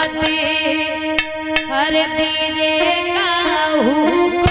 मते हर दीजे काहू को।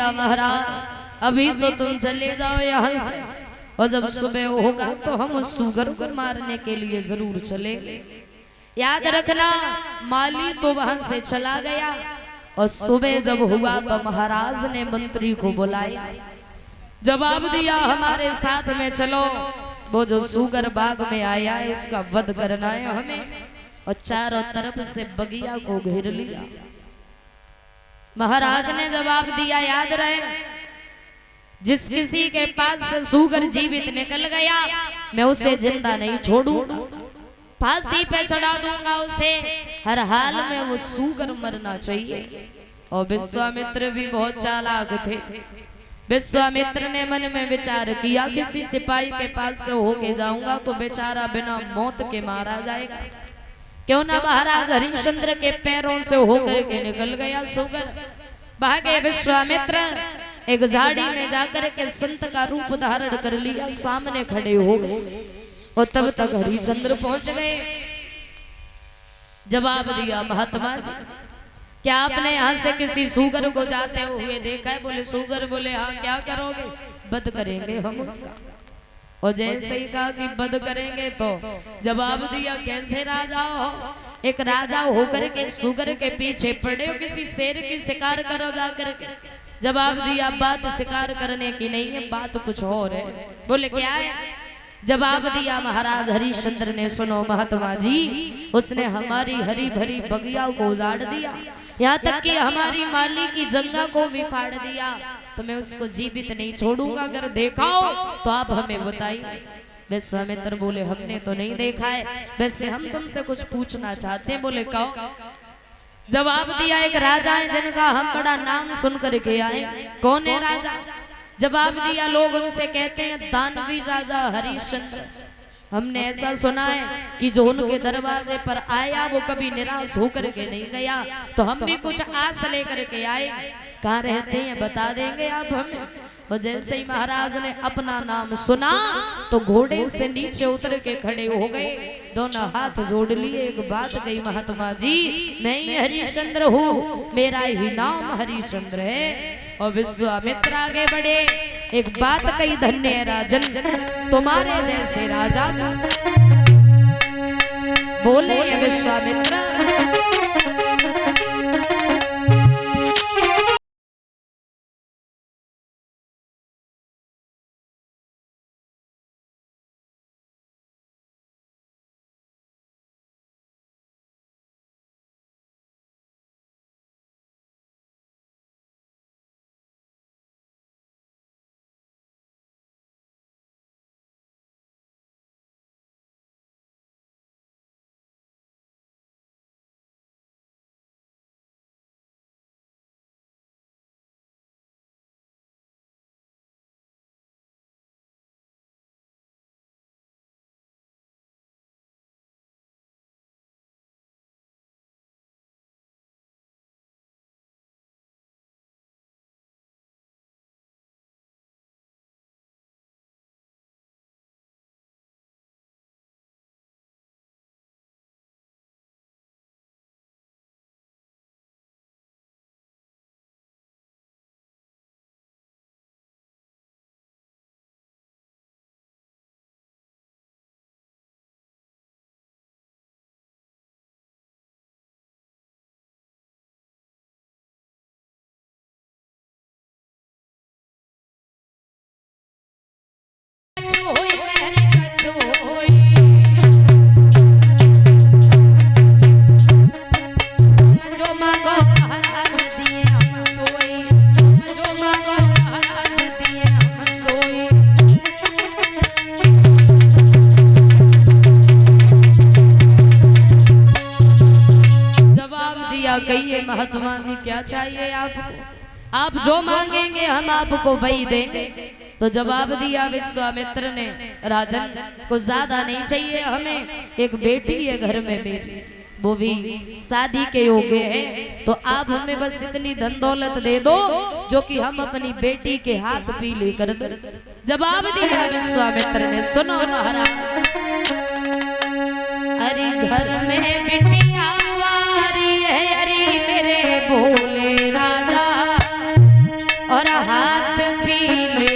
महाराज अभी तो तुम चले जाओ यहाँ से, और जब सुबह होगा तो हम उस सुगर को मारने के लिए जरूर चले। याद रखना माली तो वहां से चला गया, और सुबह जब हुआ तो महाराज ने मंत्री को बुलाया, जवाब दिया हमारे साथ में चलो, वो जो सुगर बाग में आया है उसका वध करना है हमें। और चारों तरफ से बगिया को घेर लिया। महाराज ने जवाब दिया, याद रहे जिस किसी के पास से सुगर जीवित निकल गया मैं उसे जिंदा नहीं छोड़ूंगा, फांसी पे चढ़ा दूंगा उसे, हर हाल में वो सुगर मरना चाहिए। और विश्वामित्र भी बहुत चालाक थे। विश्वामित्र ने मन में विचार किया, किसी सिपाही के पास से होके जाऊंगा तो बेचारा बिना मौत के मारा जाएगा, क्यों ना महाराज हरिश्चंद्र के पैरों से होकर के निकल गया सुगर। भागे विश्वामित्र, एक झाड़ी में जाकर के संत का रूप धारण कर लिया, सामने खड़े हो गए। और तब तक हरिश्चंद्र पहुंच गए। जवाब दिया, महात्मा जी क्या आपने यहाँ से किसी सुगर को जाते हुए देखा है? बोले सुगर? बोले हाँ। क्या करोगे? वध करेंगे हम उसका। और जैसे ही कहा कि वध करेंगे तो जवाब दिया, कैसे राजा हो? एक राजा होकर के सुगर के पीछे पड़े हो, किसी शेर की शिकार करो जाकर के। जवाब दिया, बात शिकार करने की नहीं है, बात कुछ और है। बोले क्या है? जवाब दिया, महाराज हरिश्चंद्र ने, सुनो महात्मा जी, उसने हमारी हरी भरी बगिया को उजाड़ दिया, यहाँ तक कि हमारी माली की जंगा को भी फाड़ दिया, तो मैं उसको जीवित नहीं छोड़ूंगा। अगर देखा हो तो आप हमें बताइए। विश्वामित्र बोले, हमने तो नहीं देखा है, वैसे हम तुमसे कुछ पूछना चाहते हैं। बोले कहो। जवाब दिया, एक राजा है जिनका हम बड़ा नाम सुन करके आए। कौन है राजा? जवाब दिया, लोग उनसे कहते हैं दानवीर राजा हरिश्चंद्र। हमने ऐसा सुना है कि जो उनके दरवाजे पर आया वो कभी निराश होकर के नहीं गया, तो हम भी कुछ आस लेकर के आए। कहाँ रहते हैं बता देंगे आप हमें? और जैसे ही महाराज ने अपना नाम सुना तो घोड़े से नीचे उतर के खड़े हो गए, दोनों हाथ जोड़ लिए। एक बात कही, महात्मा जी मैं ही हरिश्चंद्र हूँ, मेरा ही नाम हरिश्चंद्र है। और विश्वामित्र आगे बढ़े, एक बात कही, धन्य है राजन तुम्हारे जैसे राजा। बोले विश्वामित्र, दिया कहिए महात्मा जी क्या चाहिए आपको, आप जो मांगेंगे हम आपको वही देंगे। तो जवाब दिया विश्वामित्र ने, राजन को ज्यादा नहीं चाहिए, हमें एक बेटी है घर में बेटी, वो भी शादी के योग्य है, तो आप हमें बस इतनी धन दौलत दे दो जो कि हम अपनी बेटी के हाथ पीले कर दो। जवाब दिया विश्वामित्र ने, सुनो महाराज, अरे घर में बिटिया वारी है, अरे मेरे भोले राजा, और हाथ पीले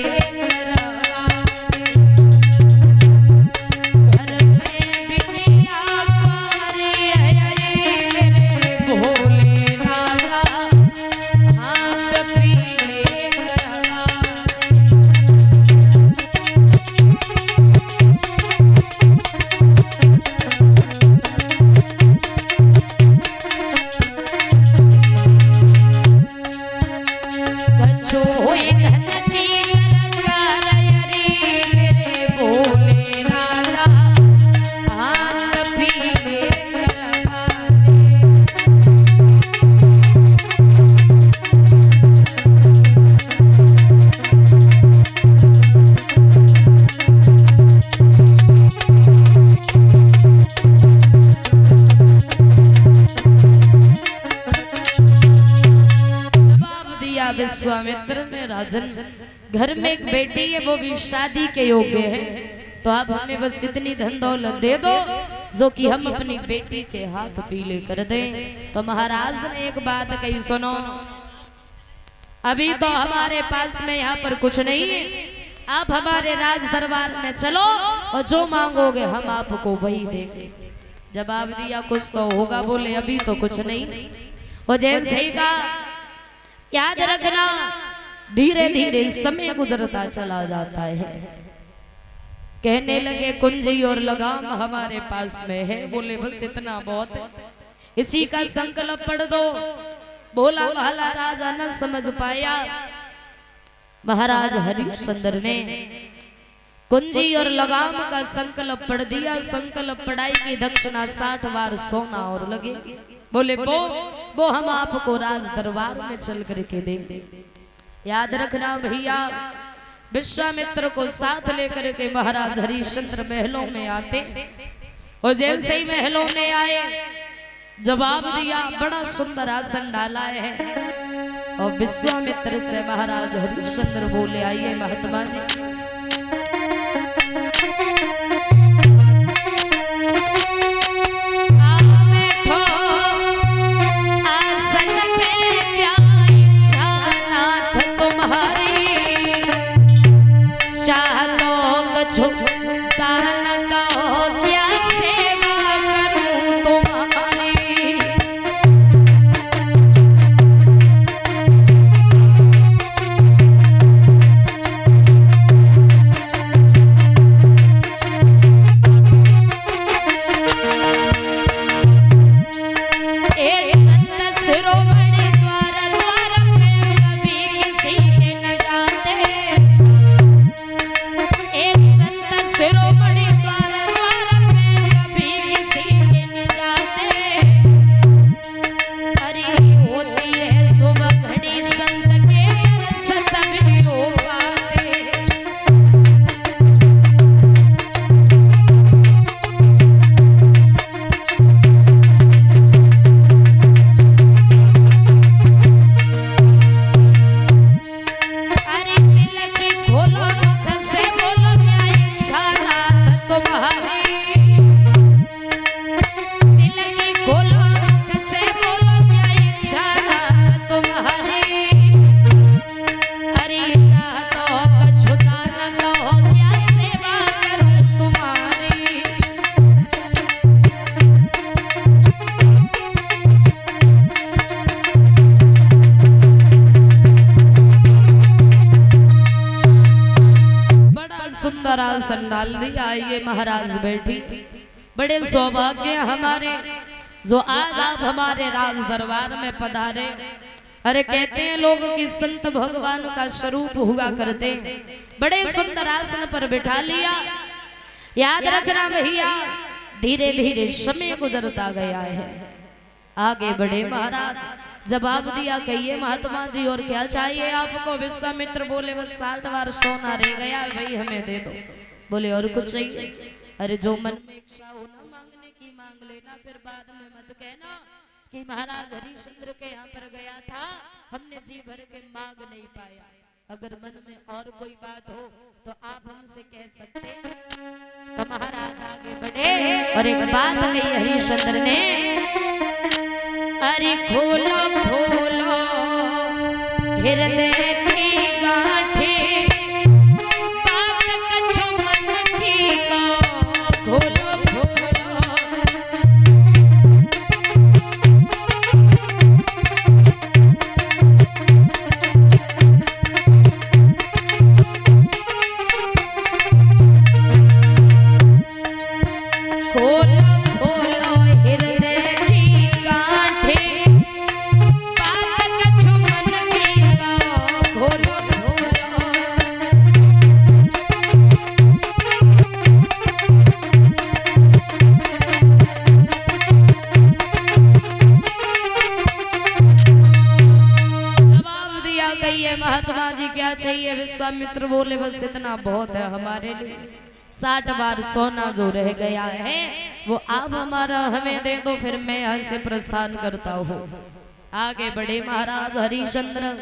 विश्वामित्र ने, राजन घर में एक बेटी है वो भी शादी के योग्य है, तो आप हमें बस इतनी धन दौलत दे दो जो कि हम अपनी बेटी के हाथ पीले कर दें। तो महाराज ने एक बात कही, सुनो अभी तो हमारे पास में यहाँ पर कुछ नहीं है, आप हमारे राज दरबार में चलो और जो मांगोगे हम आपको वही देंगे। जवाब दिया कुछ तो होगा, बोले अभी तो कुछ नहीं। और जैसे ही कहा, याद रखना धीरे धीरे समय गुजरता चला जाता है। कहने लगे कुंजी और लगाम हमारे पास में है, बोले बस इतना बहुत है, इसी का संकल्प पढ़ दो। भोला भाला राजा न समझ पाया, महाराज हरिश्चंद्र ने कुंजी और लगाम का संकल्प पढ़ दिया। संकल्प पढ़ाई की दक्षिणा 60 बार सोना और लगे। बोले वो हम आपको राज दरबार में चल करके देंगे। याद रखना भैया, विश्वामित्र को साथ लेकर के महाराज हरिश्चंद्र महलों में आते, और जैसे ही महलों में आए जवाब दिया, बड़ा सुंदर आसन डाला है। और विश्वामित्र से महाराज हरिश्चंद्र बोले, आइए महात्मा जी, झुकता न कहो क्या सेवा करूं तुम्हारी। एक संत शिरोमणि द्वार द्वार पे कभी किसी के न जाते, शिरोमणि द्वार द्वार पे कभी किसी के न जाते। अरे होती है सुबह घड़ी संत के दर्शन तभी हो पाते। अरे दिल की खोलो मुख से बोलो क्या इच्छा तुम्हारी, दिल की खोलो मुख से बोलो क्या इच्छा तुम्हारी। अरे चाहतो कछुता न कहो क्या सेवा करूं तुम्हारी। सुंदर आसन डाल दिया, आइए महाराज बैठी। बड़े सौभाग्य हमारे जो आज आप हमारे राज दरबार में पधारे। अरे कहते हैं लोग कि संत भगवान का स्वरूप हुआ करते, बड़े सुंदर आसन पर बिठा लिया। याद रखना भैया, धीरे धीरे समय गुजरता गया है। आगे बढ़े महाराज, जवाब दिया कहिए महात्मा जी और क्या चाहिए आपको। विश्वामित्र बोले बस 60 बार सोना रह गया वही हमें दे दो। बोले और कुछ चाहिए? अरे जो मन में इच्छा हो ना मांगने की मांग लेना, फिर बाद में मत कहना कि महाराज हरिश्चंद्र के यहाँ पर गया था हमने जी भर के मांग नहीं पाया। अगर मन में और कोई बात हो तो आप हमसे कह सकते। तो महाराज आगे बढ़े और एक बात कही हरिश्चंद्र ने, अरे खोलो खोलो हृदय की गांठें, बात कछु मन की कहो, खोलो खोलो। खोलो खोलो हृदय की गांठें, बात कछु मन की कहो, खोलो खोलो। जवाब दिया कहिए महात्मा जी क्या चाहिए। विश्वामित्र बोले बस इतना बहुत है हमारे लिए, 60 बार सोना जो रह गया है वो आप हमारा हमें दे दो, फिर मैं यहाँ से प्रस्थान करता हूँ। आगे बढ़े महाराज हरिश्चंद्र,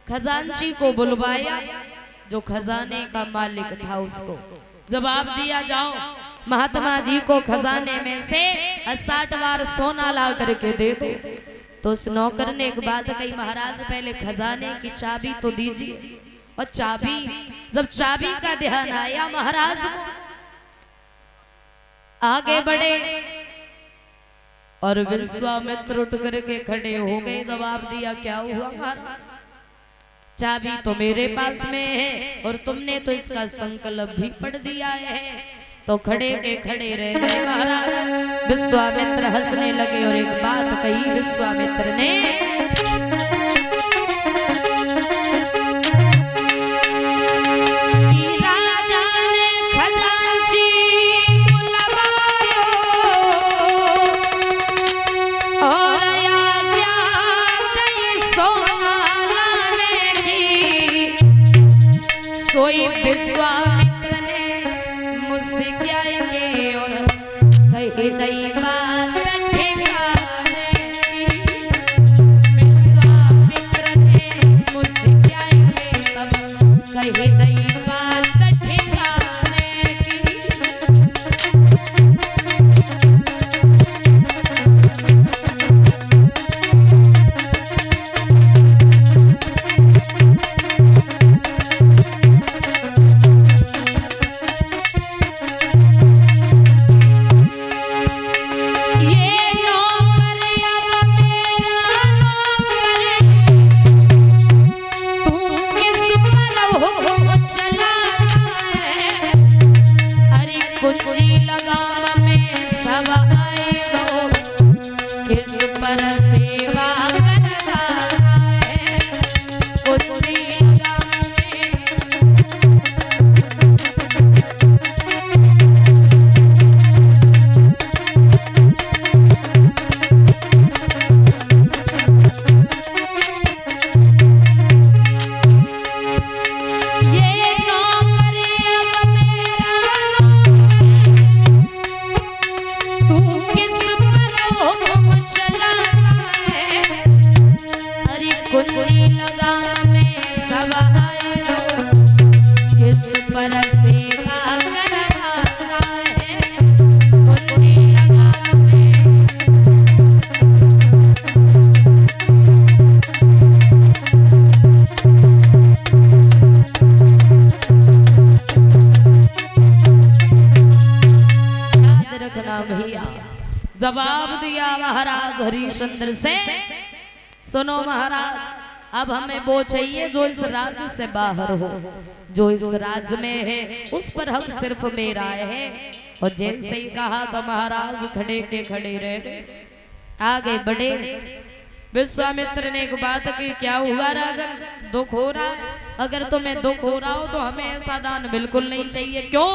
खजांची को बुलवाया, जो खजाने का मालिक था उसको। जवाब दिया जाओ महात्मा जी को खजाने में से 60 बार सोना ला करके दे दो। तो उस नौकर ने एक बात कही, महाराज पहले खजाने की चाबी तो दीजिए। और चाबी, जब चाबी का ध्यान आया महाराज को, आगे बढ़े और विश्वामित्र उठ करके खड़े हो गए। जवाब दिया क्या हुआ महाराज, चाबी तो मेरे पास में है और तुमने तो इसका संकल्प भी पढ़ दिया है। तो खड़े के खड़े रह गए महाराज। विश्वामित्र हंसने लगे और एक बात कही विश्वामित्र ने, सोई विश्वामित्र ने मुझसे क्या के और कही गई बात ठिकाने की। विश्वामित्र ने मुझसे क्या के तब कही गई बात ठिकाने की। जवाब दिया महाराज हरिश्चंद्र से, सुनो महाराज अब हमें वो चाहिए जो इस राज्य से बाहर हो, जो इस राज्य में है उस पर हक सिर्फ मेरा है। और जैसे ही कहा तो महाराज खड़े के खड़े रह गए। आगे बढ़े विश्वामित्र ने एक बात की, क्या हुआ राजन, दुख हो रहा है? अगर तुम्हें दुख हो रहा हो तो हमें ऐसा दान बिल्कुल नहीं चाहिए। क्यों?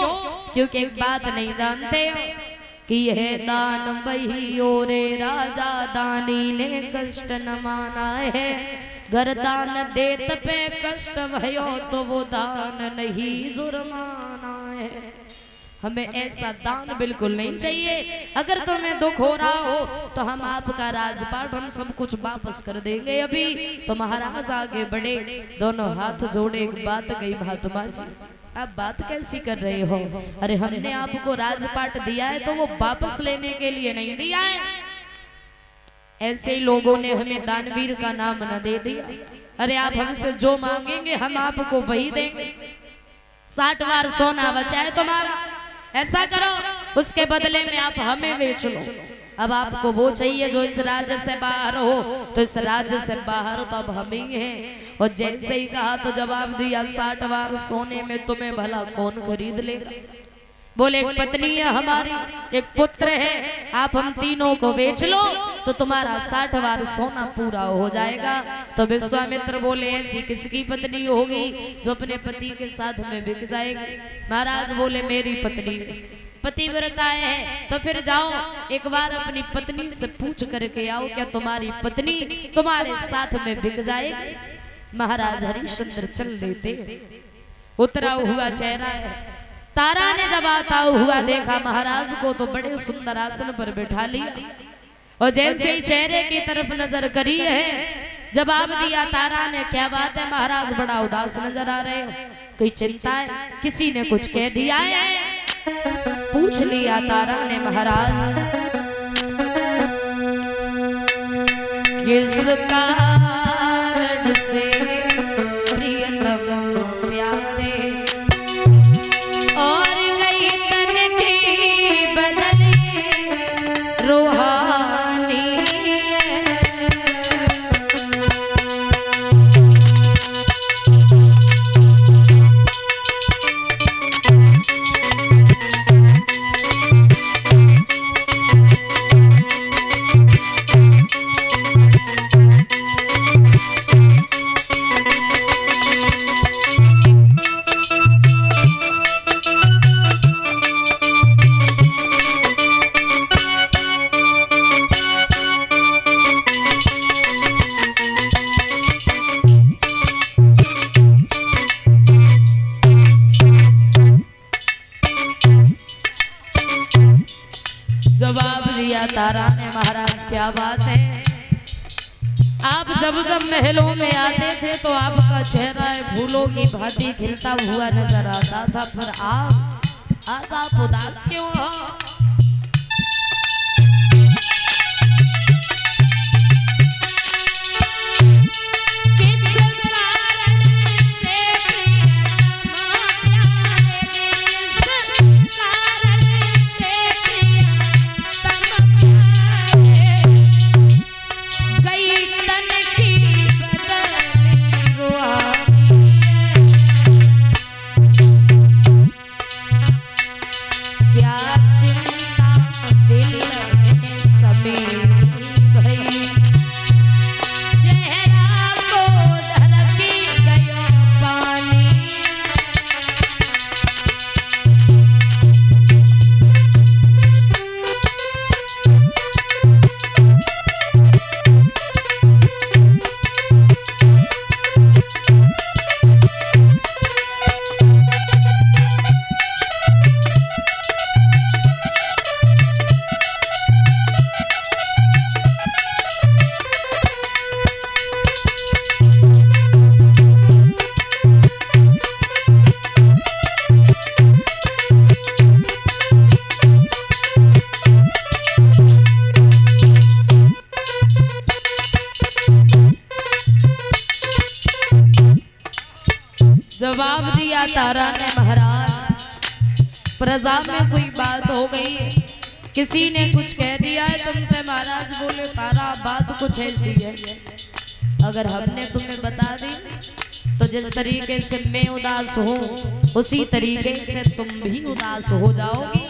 क्योंकि एक बात नहीं जानते हो, कि यह दान वही ओरे राजा दानी ने कष्ट न माना है। घर दान देत पे कष्ट भयो तो वो दान नहीं जुर्माना है। हमें ऐसा दान बिल्कुल नहीं चाहिए। अगर तुम्हें दुख हो रहा हो तो हम आपका राजपाट हम सब कुछ वापस कर देंगे अभी। तो महाराज आगे बढ़े, दोनों हाथ जोड़े, एक बात कही, महात्मा जी आप बात कैसी कर रहे हो? अरे हमने आपको राजपाट दिया है तो वो वापस लेने के लिए नहीं दिया है। ऐसे ही लोगों ने हमें दानवीर का नाम न दे दिया। अरे आप हमसे जो मांगेंगे हम आपको वही देंगे। 60 बार सोना बचा है तुम्हारा, ऐसा करो उसके बदले में आप हमें बेच लो। अब आपको वो चाहिए जो इस राज्य से बाहर हो, तो इस राज्य से बाहर तो अब हम ही हैं। और जैसे ही कहा तो जवाब दिया 60 बार सोने में तुम्हें भला कौन खरीद लेगा? बोले एक पत्नी है हमारी, एक पुत्र है, आप हम तीनों को बेच लो तो तुम्हारा 60 बार सोना पूरा हो जाएगा। तो विश्वामित्र बोले ऐसी किसकी पत्नी होगी जो अपने पति के साथ में बिक जाएगी? महाराज बोले मेरी पत्नी पतिव्रता है। तो फिर जाओ एक बार अपनी पत्नी से पूछ करके आओ क्या तुम्हारी पत्नी तुम्हारे साथ में बिक जाएगी? महाराज हरिश्चंद्र चल देते, उतरा हुआ चेहरा है। तारा ने जब आता हुआ देखा महाराज को तो बड़े सुंदर आसन पर बैठा लिया और जैसे ही चेहरे की तरफ नजर करी है, जवाब दिया तारा ने क्या बात है महाराज बड़ा उदास नजर आ रहे हो, कोई चिंता है? किसी ने कुछ कह दिया है? पूछ लिया तारा ने महाराज किस कारण से प्रियतम प्यारे और गई तन की बदली रूहानी। जवाब दिया तारा ने महाराज क्या बात है, आप जब जब महलों में आते थे तो आपका चेहरा फूलों की भांति खिलता हुआ नजर आता था, पर आज आप उदास क्यों हो? जवाब दिया तारा ने महाराज प्रजा में कोई बात हो गई है, किसी ने कुछ कह दिया है तुमसे। महाराज बोले तारा बात कुछ ऐसी है, अगर हमने तुम्हें बता दी तो जिस तरीके से मैं उदास हूँ उसी तरीके से तुम भी उदास हो जाओगी।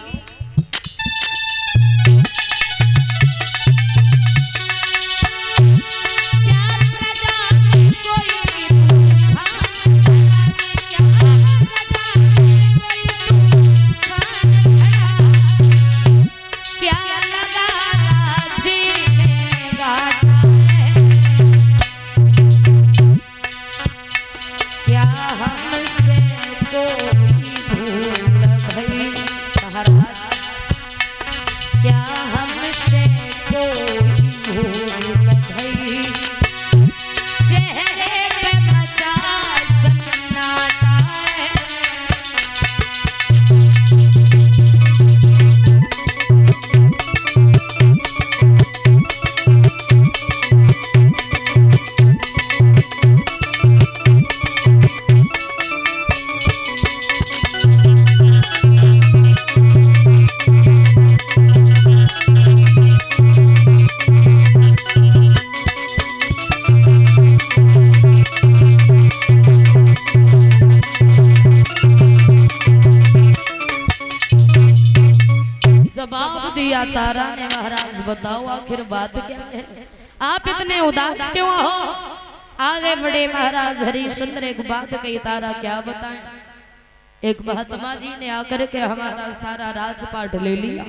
दिया तारा ने, महाराज बताओ आखिर बात क्या है, आप इतने उदास क्यों हो? आगे बड़े महाराज हरिश्चंद्र एक बात कही, तारा क्या बताएं? एक महात्मा जी ने आकर के हमारा सारा राजपाट ले लिया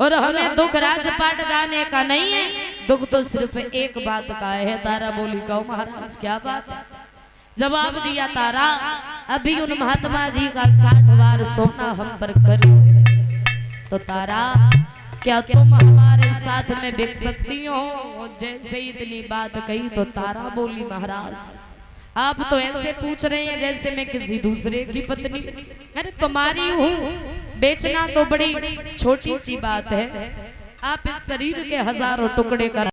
और हमें दुख राजपाट जाने का नहीं है, दुख तो सिर्फ एक बात का है। तारा बोली कहो महाराज क्या बात है? जवाब दिया तारा, अभी उन महात्मा जी का 60 बार सोना हम पर कर्ज है, तो तारा क्या तुम हमारे साथ में बिक सकती हो? जैसे इतनी बात कही तो तारा बोली महाराज आप तो ऐसे पूछ रहे हैं जैसे मैं किसी दूसरे की पत्नी, अरे तुम्हारी हूँ, बेचना तो बड़ी छोटी सी बात है, आप इस शरीर के हजारों टुकड़े कर